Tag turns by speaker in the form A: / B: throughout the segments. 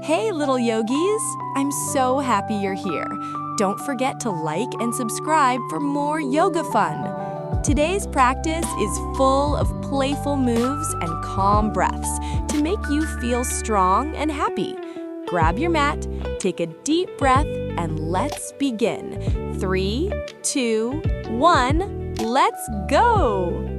A: Hey, little yogis! I'm so happy you're here. Don't forget to like and subscribe for more yoga fun. Today's practice is full of playful moves and calm breaths to make you feel strong and happy. Grab your mat, take a deep breath, and let's begin. 3, 2, 1, let's go!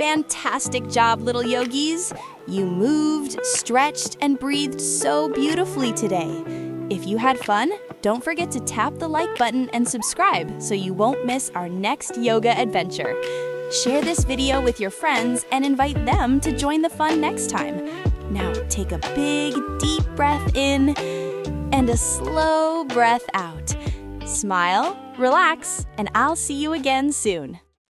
A: Fantastic job, little yogis! You moved, stretched, and breathed so beautifully today. If you had fun, don't forget to tap the like button and subscribe so you won't miss our next yoga adventure. Share this video with your friends and invite them to join the fun next time. Now take a big, deep breath in and a slow breath out. Smile, relax, and I'll see you again soon.